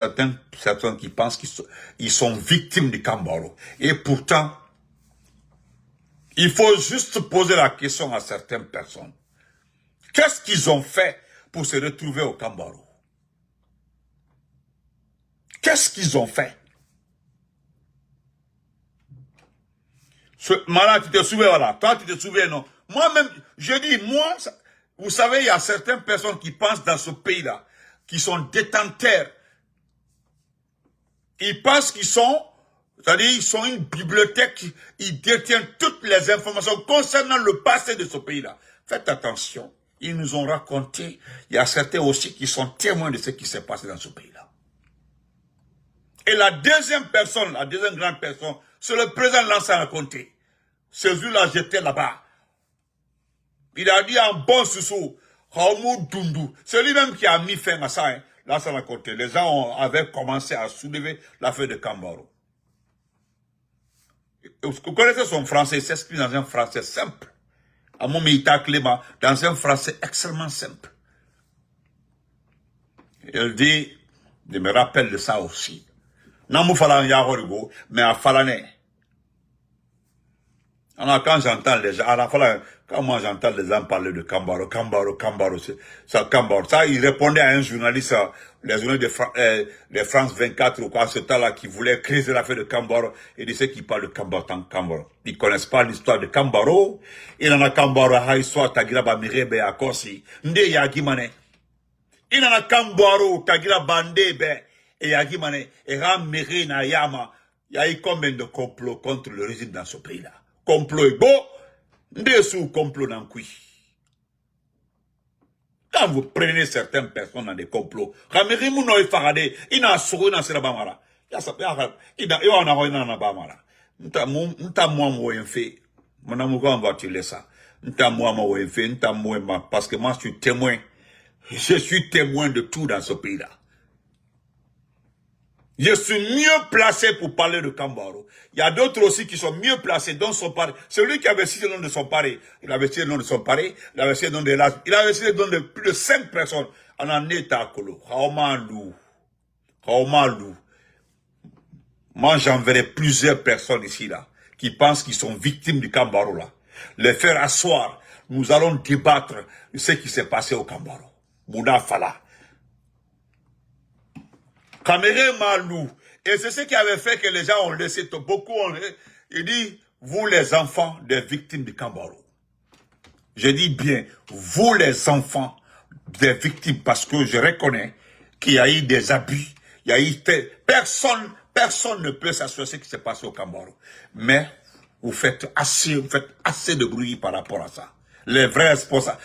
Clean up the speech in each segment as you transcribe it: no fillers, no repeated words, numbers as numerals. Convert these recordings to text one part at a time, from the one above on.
certaines personnes qui pensent qu'ils sont victimes du Kambaro. Et pourtant, il faut juste poser la question à certaines personnes. Qu'est-ce qu'ils ont fait pour se retrouver au Kambaro? Qu'est-ce qu'ils ont fait? Malin, tu te souviens, voilà. Toi, tu te souviens, non? Moi-même, je dis, moi, vous savez, il y a certaines personnes qui pensent dans ce pays-là, qui sont détenteurs. Ils pensent qu'ils sont, c'est-à-dire, ils sont une bibliothèque, ils détiennent toutes les informations concernant le passé de ce pays-là. Faites attention. Ils nous ont raconté, il y a certains aussi qui sont témoins de ce qui s'est passé dans ce pays-là. Et la deuxième personne, la deuxième grande personne, c'est le président Lansana Conté. Ce jour-là, j'étais là-bas. Il a dit en bon sous Raoumou Dundu. C'est lui-même qui a mis fin à ça, hein, Lansana Conté. Les gens avaient commencé à soulever l'affaire de Kambaro. Vous connaissez son français, il s'exprime dans un français simple. À mon Meïta Clément, dans un français extrêmement simple. Il dit, je me rappelle de ça aussi. Namou Falan Yahorigo, mais à Falané. Alors, quand j'entends les gens, quand moi j'entends les gens parler de Kambaro, ça, il répondait à un journaliste, les journalistes de France 24 ou quoi, ce temps-là, qui voulait créer l'affaire de Kambaro, et disait qu'il parle de Kambaro. Ils connaissent pas l'histoire de Kambaro, il en a Kambaro, Haïswa, Tagira Bamirebe, Akosi, Nde Yagimane. Il en a Kambaro, Tagira Bandebe, et Yagimane, et Ramere Nayama. Il y a eu combien de complots contre le régime dans ce pays-là? Complot est beau, dessous complot n'en cuit. Quand vous prenez certaines personnes dans des complots, Ramiri Mouno et Faradé, il n'a souri dans la Bamara. Il a un Bamara. Nta moi moi fait. Mon amour, on va te laisser ça. Nta moi moi fait, nta moi parce que moi je suis témoin. Je suis témoin de tout dans ce pays-là. Je suis mieux placé pour parler de Kambaro. Il y a d'autres aussi qui sont mieux placés dans son pari. Celui qui avait cité le nom de son pari, il avait cité le nom de son pari, il avait cité le nom de l'âge, il avait cité le nom de plus de 5 personnes. En un état colo. Raomalou. Moi, j'enverrai plusieurs personnes ici, là, qui pensent qu'ils sont victimes du Kambaro, là. Les faire asseoir. Nous allons débattre de ce qui s'est passé au Kambaro. Mouna Fala. Kamere Malou. Et c'est ce qui avait fait que les gens ont laissé beaucoup. Il dit, vous les enfants des victimes du Kambaro. Je dis bien, vous les enfants des victimes, parce que je reconnais qu'il y a eu des abus. Il y a eu personne ne peut s'assurer ce qui s'est passé au Kambaro. Mais vous faites assez de bruit par rapport à ça. Les vrais responsables.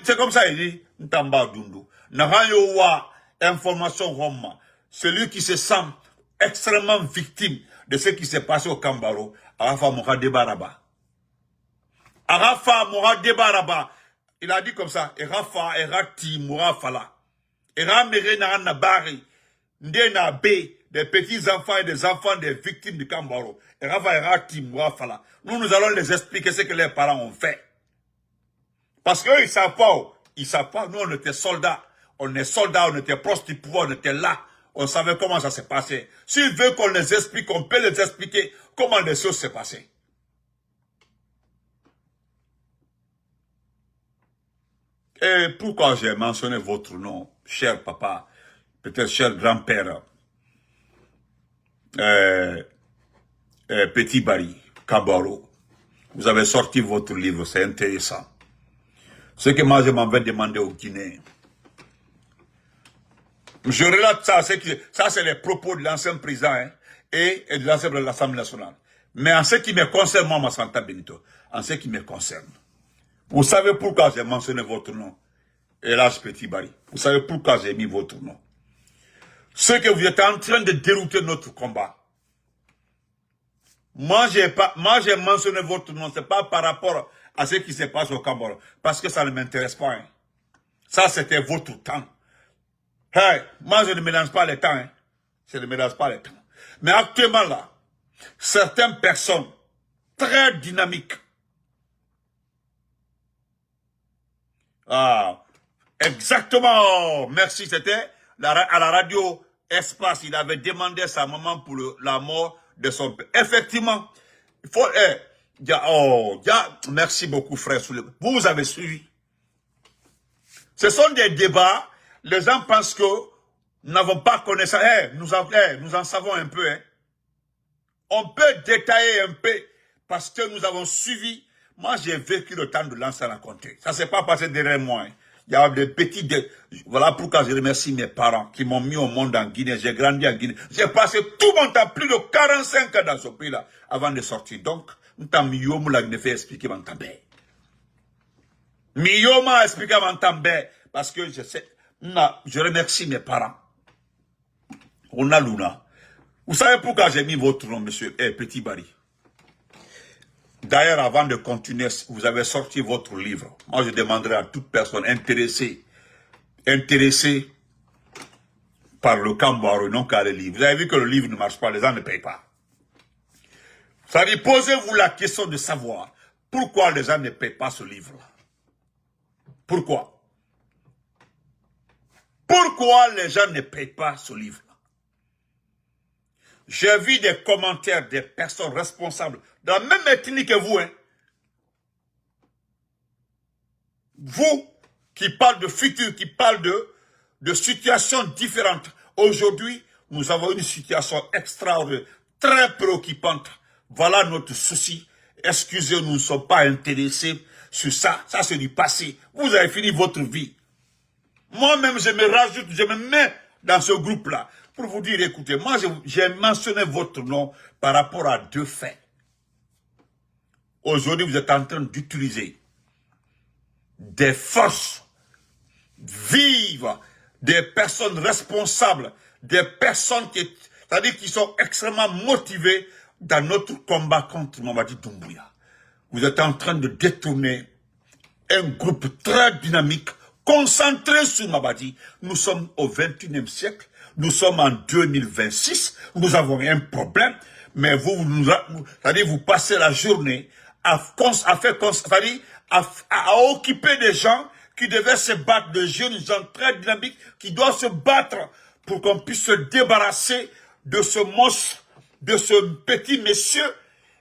C'est comme ça, il dit, Ntamba Dundu. Nahayowa, information Roma. Celui qui se sent extrêmement victime de ce qui s'est passé au Kambaro, Arafa Moura Debaraba. Arafa Moura Debaraba. Il a dit comme ça, Erafa, Erati, Moura Fala. Eramere Naranabari, Ndena B, des petits enfants et des enfants des victimes du Kambaro. Erafa, Erati, Moura Fala. Nous allons les expliquer ce que les parents ont fait. Parce qu'eux, ils savent pas. Ils savent pas. Nous, on était soldats. On est soldats, on était proches du pouvoir, on était là. On savait comment ça s'est passé. S'ils veulent qu'on les explique, on peut les expliquer comment les choses s'est passées. Et pourquoi j'ai mentionné votre nom, cher papa, peut-être cher grand-père, Petit Barry, Kambaro. Vous avez sorti votre livre, c'est intéressant. Ce que moi je m'avais demandé au Guinée. Je relate ça, ça c'est les propos de l'ancien président hein, et de l'ancien président de l'Assemblée nationale. Mais en ce qui me concerne, moi, Massanta Benito, en ce qui me concerne, vous savez pourquoi j'ai mentionné votre nom, Elhadji Petit Barry. Vous savez pourquoi j'ai mis votre nom. Ce que vous êtes en train de dérouter notre combat. Moi, j'ai mentionné votre nom, c'est pas par rapport à ce qui se passe au Cameroun, parce que ça ne m'intéresse pas. Hein. Ça, c'était votre temps. Hey, moi, je ne mélange pas les temps. Hein. Je ne mélange pas les temps. Mais actuellement, là, certaines personnes très dynamiques. Ah, exactement. Merci, c'était à la radio espace, il avait demandé à sa maman pour la mort de son père. Effectivement, il faut... merci beaucoup, frère Souley. Vous avez suivi. Ce sont des débats. Les gens pensent que nous n'avons pas connaissance. Nous en savons un peu. On peut détailler un peu parce que nous avons suivi. Moi, j'ai vécu le temps de l'ancien raconté. Ça ne s'est pas passé derrière moi. Il y a des petits... Voilà pourquoi je remercie mes parents qui m'ont mis au monde en Guinée. J'ai grandi en Guinée. J'ai passé tout mon temps, plus de 45 ans dans ce pays-là, avant de sortir. Donc, nous t'avons fait expliquer mon temps. Miyoma a expliqué mon temps, parce que je sais... Je remercie mes parents. On a Luna. Vous savez pourquoi j'ai mis votre nom, monsieur Petit Barry? D'ailleurs, avant de continuer, vous avez sorti votre livre. Moi, je demanderai à toute personne intéressée par le Kambaro, non qu'à le livre. Vous avez vu que le livre ne marche pas, les gens ne payent pas. Ça dit, posez-vous la question de savoir pourquoi les gens ne payent pas ce livre-là. Pourquoi? Pourquoi les gens ne payent pas ce livre-là? J'ai vu des commentaires des personnes responsables de la même ethnie que vous. Vous qui parlez de futur, qui parlez de situations différentes. Aujourd'hui, nous avons une situation extraordinaire, très préoccupante. Voilà notre souci. Excusez, nous ne sommes pas intéressés sur ça. Ça, c'est du passé. Vous avez fini votre vie. Moi-même, je me rajoute, je me mets dans ce groupe-là pour vous dire, écoutez, moi, j'ai mentionné votre nom par rapport à deux faits. Aujourd'hui, vous êtes en train d'utiliser des forces vives, des personnes responsables, des personnes c'est-à-dire qui sont extrêmement motivées dans notre combat contre Mamadi Doumbouya. Vous êtes en train de détourner un groupe très dynamique, concentré sur Mamadi. Nous sommes au XXIe siècle, nous sommes en 2026, nous avons un problème, mais c'est-à-dire vous passez la journée à occuper des gens qui devaient se battre, de jeunes gens très dynamiques, qui doivent se battre pour qu'on puisse se débarrasser de ce monstre, de ce petit monsieur.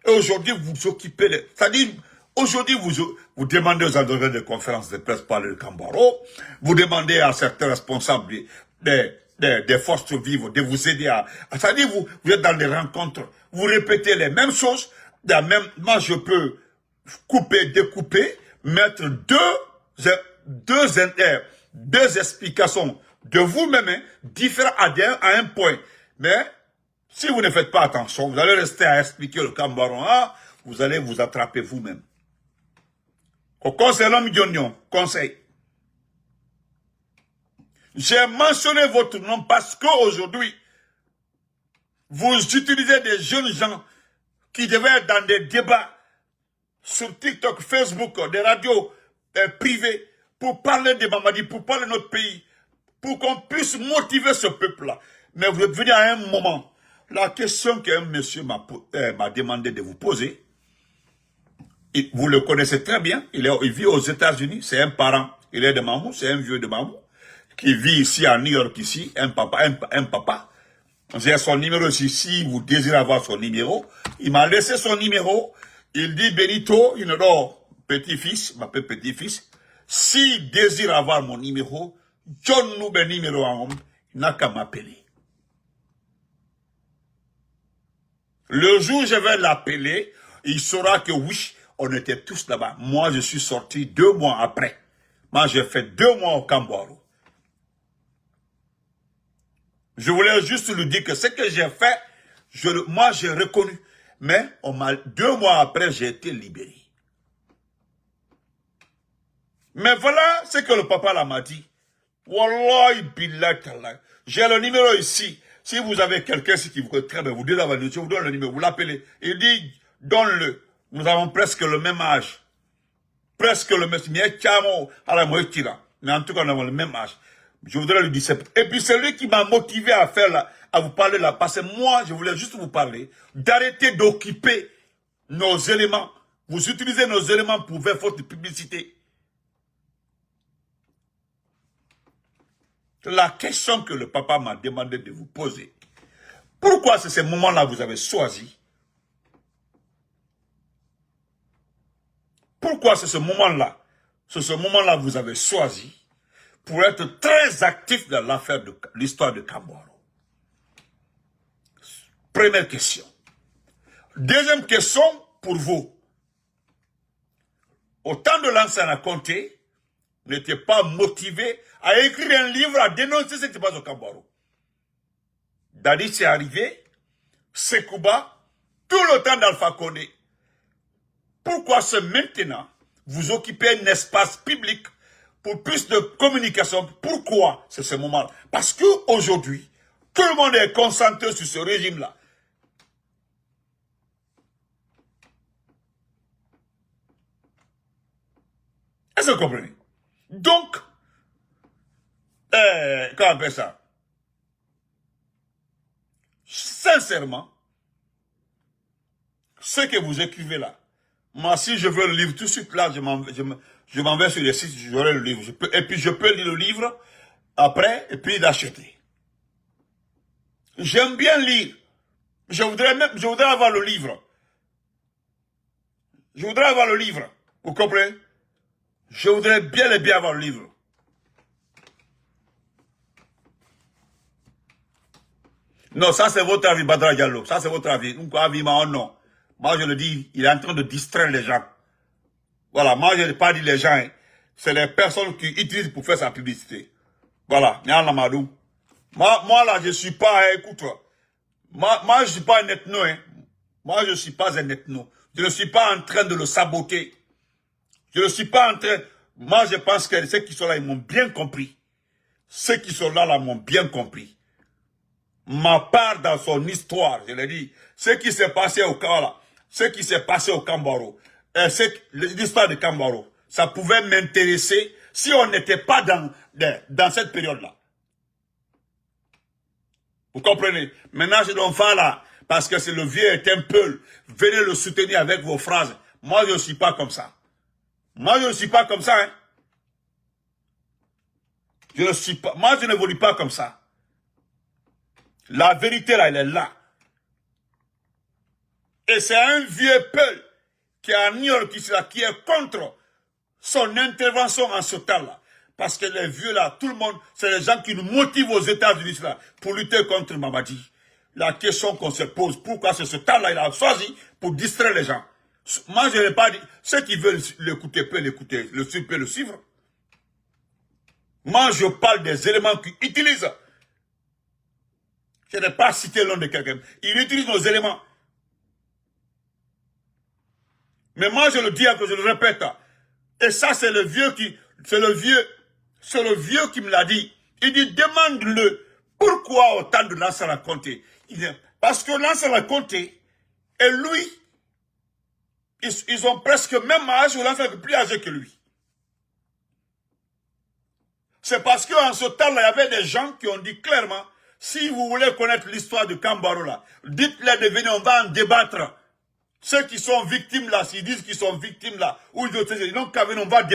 Et aujourd'hui, vous occupez, c'est-à-dire, aujourd'hui, vous demandez aux endroits de conférences de presse par le Kambaro, vous demandez à certains responsables des forces vives de vous aider c'est-à-dire, vous êtes dans des rencontres, vous répétez les mêmes choses, moi, je peux couper, découper, mettre deux explications de vous-même, différentes à un point. Mais, si vous ne faites pas attention, vous allez rester à expliquer le Kambaron, vous allez vous attraper vous-même. Au conseil l'homme conseil. J'ai mentionné votre nom parce qu'aujourd'hui, vous utilisez des jeunes gens qui devaient être dans des débats sur TikTok, Facebook, des radios privées, pour parler de Mamadi, pour parler de notre pays, pour qu'on puisse motiver ce peuple-là. Mais vous êtes venu à un moment, la question qu'un monsieur m'a demandé de vous poser, vous le connaissez très bien, il vit aux États-Unis, c'est un parent, il est de Mamou, c'est un vieux de Mamou, qui vit ici à New York, ici, un papa. J'ai son numéro ici, si vous désirez avoir son numéro, il m'a laissé son numéro. Il dit, Benito, petit-fils, m'appelle petit-fils, s'il désire avoir mon numéro, John nous ben numéro en homme, il n'a qu'à m'appeler. Le jour où je vais l'appeler, il saura que oui, on était tous là-bas. Moi, je suis sorti 2 mois après. Moi, j'ai fait 2 mois au Kambaro. Je voulais juste lui dire que ce que j'ai fait, moi, j'ai reconnu. Mais 2 mois après, j'ai été libéré. Mais voilà ce que le papa là m'a dit. Wallahi billahi tallah. J'ai le numéro ici. Si vous avez quelqu'un qui vous connaît très bien, vous dites à votre je vous donne le numéro, vous l'appelez. Il dit, donne-le. Nous avons presque le même âge. Presque le même âge. Mais en tout cas, nous avons le même âge. Je voudrais lui dire. Et puis c'est lui qui m'a motivé à à vous parler là. Parce que moi, je voulais juste vous parler d'arrêter d'occuper nos éléments. Vous utilisez nos éléments pour faire votre publicité. La question que le papa m'a demandé de vous poser, pourquoi c'est ce moment-là que vous avez choisi? Pourquoi c'est ce moment-là que vous avez choisi pour être très actif dans l'affaire de l'histoire de Kambouaro? Première question. Deuxième question pour vous. Au temps de l'ancien Conté, n'était pas motivé à écrire un livre à dénoncer ce qui se passe au Kambouaro. Dadi c'est arrivé, Sekouba, tout le temps d'Alpha Condé. Pourquoi c'est maintenant vous occupez un espace public pour plus de communication? Pourquoi c'est ce moment-là? Parce qu'aujourd'hui, tout le monde est concentré sur ce régime-là. Est-ce que vous comprenez? Donc, comment on appelle ça? Sincèrement, ce que vous écrivez là, moi, si je veux le livre tout de suite, là, je m'en vais sur les sites, j'aurai le livre. Et puis, je peux lire le livre après, et puis l'acheter. J'aime bien lire. Je voudrais avoir le livre. Je voudrais avoir le livre. Vous comprenez? Je voudrais bien et bien avoir le livre. Non, ça c'est votre avis, Badra Diallo. Ça c'est votre avis. Donc, avis, non. Moi, je le dis, il est en train de distraire les gens. Voilà, moi, je n'ai pas dit les gens. Hein. C'est les personnes qui utilisent pour faire sa publicité. Voilà, Nyan moi, là, je ne suis pas, écoute, moi, je ne suis pas un ethno. Hein. Moi, je ne suis pas un ethno. Je ne suis pas en train de le saboter. Je ne suis pas en train... Moi, je pense que ceux qui sont là, ils m'ont bien compris. Ceux qui sont là m'ont bien compris. Ma part dans son histoire, je l'ai dit, ce qui s'est passé au Kambouaro, ce qui s'est passé au Kambouaro, l'histoire de Kambouaro, ça pouvait m'intéresser si on n'était pas dans cette période-là. Vous comprenez? Maintenant, je dois faire là, parce que c'est le vieux est un peu, venez le soutenir avec vos phrases. Moi, je ne suis pas comme ça. Moi, je ne suis pas comme ça. Hein. Je ne suis pas, moi, je n'évolue pas comme ça. La vérité, là, elle est là. Et c'est un vieux peuple qui a New York, qui est contre son intervention en ce temps-là. Parce que les vieux, là, tout le monde, c'est les gens qui nous motivent aux États-Unis, là, pour lutter contre Mamadi. La question qu'on se pose, pourquoi c'est ce temps-là, il a choisi pour distraire les gens. Moi, je n'ai pas dit, ceux qui veulent l'écouter peuvent l'écouter, le suivre peut le suivre. Moi, je parle des éléments qu'ils utilisent. Je n'ai pas cité le nom de quelqu'un. Il utilise nos éléments. Mais moi, je le dis, que je le répète. Et ça, c'est le vieux qui me l'a dit. Il dit, demande-le, pourquoi autant de Lansana Conté? Parce que Lansana Conté, et lui, ils ont presque même âge ou Lansana plus âgé que lui. C'est parce qu'en ce temps-là, il y avait des gens qui ont dit clairement, si vous voulez connaître l'histoire de Kambouaro là, dites-les de venir, on va en débattre. Ceux qui sont victimes là, s'ils disent qu'ils sont victimes là, ou ils n'ont qu'à venir, on va débattre.